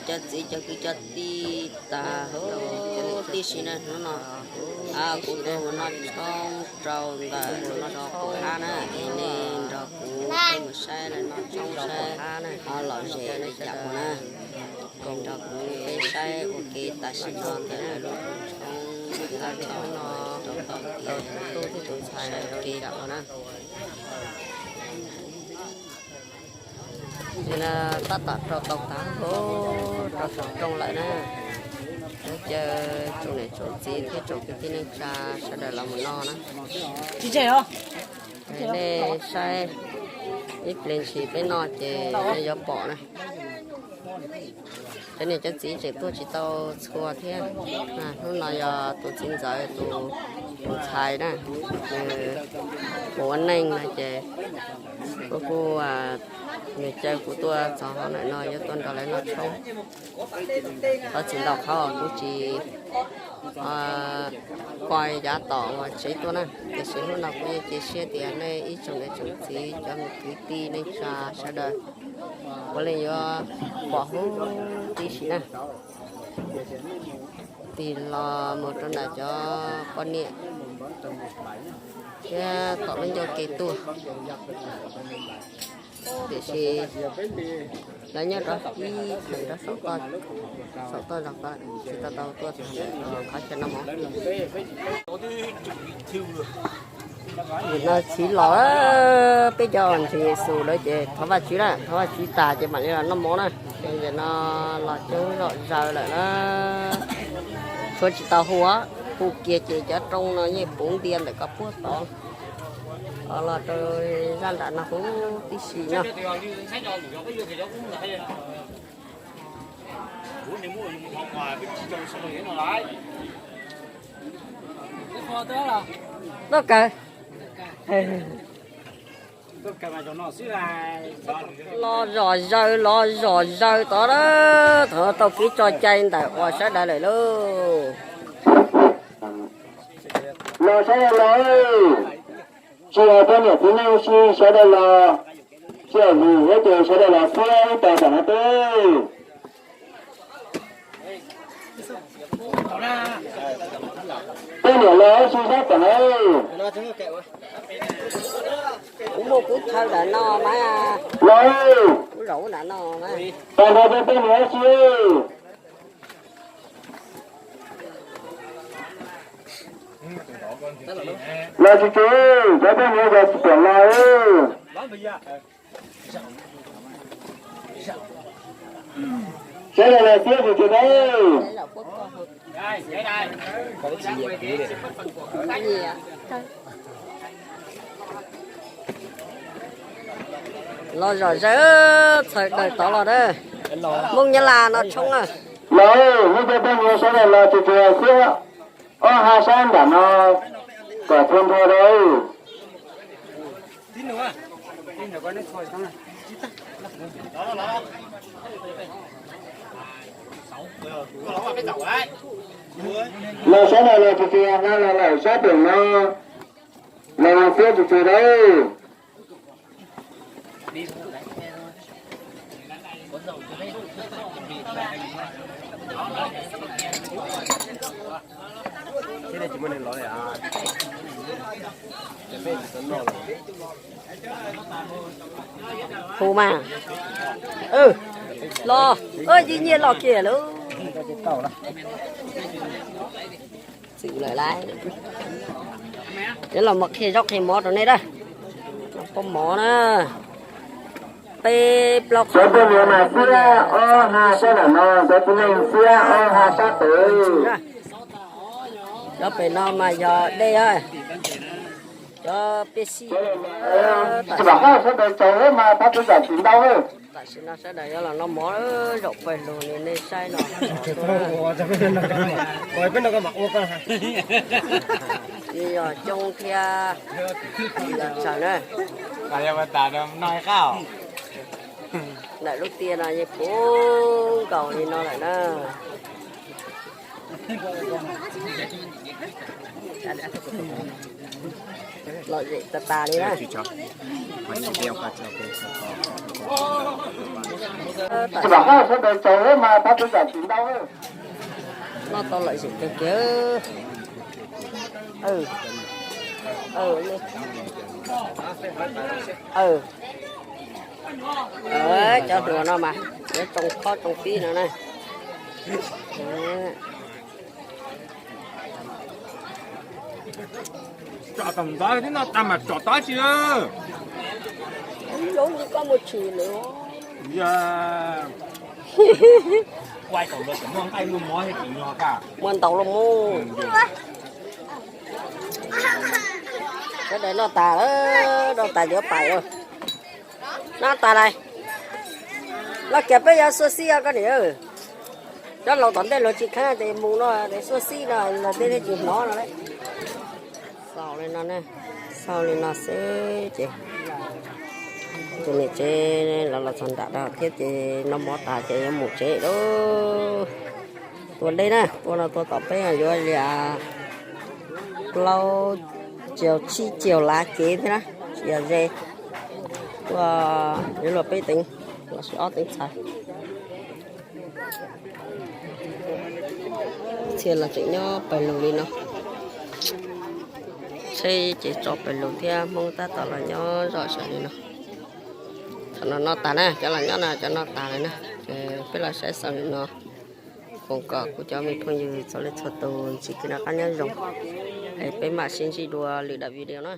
cho gì cho cái cho ti ta hô ti xí này nó cũng đều nó trong trâu là nó cho cổ ha nè nên cho cổ cái một xe này nó trong xe họ lọt xe này chậm nè còn cho cổ cái xe ok ta sẽ cho cái này luôn trong ta cho nó trong tôi thì tôi xài đi chậm nè nên là taตัดcho tàu tá hố cho sọc trong lại nè chờ chỗ này chỗ gì cái chỗ cái này trà sẽ để làm một no nè chị chạy không cái này sai ít lên chỉ cái no thì để gió bỏ này cái này cho chị chỉ tôi chỉ tao xua thế à lúc nào giờ tôi chín giờ tôi xài nè bố anh anh là chị cô người chơi của tôi cho họ lại nói cho tôi đó lại nó không tôi chỉ đọc họ cũng chỉ coi giá tỏ và chế tôi nè để chế lúc nào cũng chế xe tiền này ít trong để chúng chỉ cho một cái ti này trà sẽ đời có lên do bỏ hú tí xí nè thì là một trong là cho con nhẹ cái tỏ lên cho cái tua để xì lấy nhớ đó đi thử đó sáu con là con chỉ tao tôi khó cho nó mỏ nó chỉ lỏ bây giờ thì sù đấy chị tháo vào chú này tháo vào chú tà cho bạn là nó mỏ này bây giờ nó là chú rồi giờ lại nó số chỉ tao hóa khu kia chị cho trong nó như 4 tiền để có phút to là tôi gian đã nó cũng tí xì nha đó kệ lo rồi tao đó thở tao ký cho chay tại qua sẽ đại lại luôn lo sẽ lo chưa có nhiều thứ nào sẽ đây là chưa gì hết rồi sẽ đây là xe tài sản tôi tôi nhiều lo suy xét cả đấy cũng mua cút thâu đã no mà lo cút rủ đã no mà còn đây tôi nữa chứ là chú cho tôi nhiều giờ chuyển lại sẽ là tiếp của chú đây cái gì ạ lo rồi chứ thời đời tỏ là đấy mong như là nó冲à rồi như cho tôi nhiều sẽ là chú xưa Hà San đã nó cả thôn thôi đấy. Tin nữa con nó thôi xong rồi. Là sẽ là chị là sát đường nó là phía chị đấy. Thế này chỉ muốn nói à? Phù mà. Lo. Dĩ nhiên lo kìa luôn. Chịu lại. Thế là một khi dốc thì mỏ rồi này đây. Có mỏ nữa. Tê block. Sẽ có nhiều mà xưa Hà sẽ là nó sẽ có nhiều xưa Hà sát tử. Đó phải nó mà giờ đây ơi cho PC chỉ bảo nó sẽ được chỗ mà ta cứ giải chính đâu ấy tại sao nó sẽ đẩy là nó mỏ rộng về luôn nên sai nó rồi bên đó có mặc ô con hả bây giờ trong kia là sao nữa cái này mà tả nó nói cao lại lúc tiền là như phố cầu thì nó lại nó loại gì tà đi đó. Chỉ bảo hai số đời trời mà ta cứ giải chuyện đâu ấy. Nó to lại gì kia. Đi. Cho đùa nó mà. Để trồng khó trồng phi nữa này. Chọn tầm đó thế nó tầm mà chọn đó chưa? Giống như có một chữ nữa. Dạ. Quay cổng được mong tay luôn mó hay chỉ nhỏ cả. Mình tàu lông mu. Cái đấy nó tà đó, nó tà giữa phải rồi. Nó tà này. Nó kẹp bây giờ xô xí cái này. Đó lâu tận đây là chỉ khá thì mù nó để xô xí là đây chỉ nó rồi đấy. Sau lên nó nè. Sau lên nó sẽ chị. Cho nên chế là sản đạt đó thiết thì nó mỏ tà chế một chế đó. Tuần đây nè, tuần là tuần tập ấy rồi là lâu chiều chi chiều lá kế thế đó, chiều dê. Và nếu là bê tính là sẽ tính sai. Thì là chỉ nhớ bài lùi đi nó. Xây chỉ cho bài lùi theo mong ta tỏ là nhớ rồi sẽ đi nó. Nó tà nè, cho là nhớ nè, cho nó tà này nè. Biết là sẽ sợ nó. Còn có của cho mình không như cho lên cho tôi chỉ khi nào cá nhân dùng. Hãy bên mà xin chỉ đùa lựa đặt video nữa.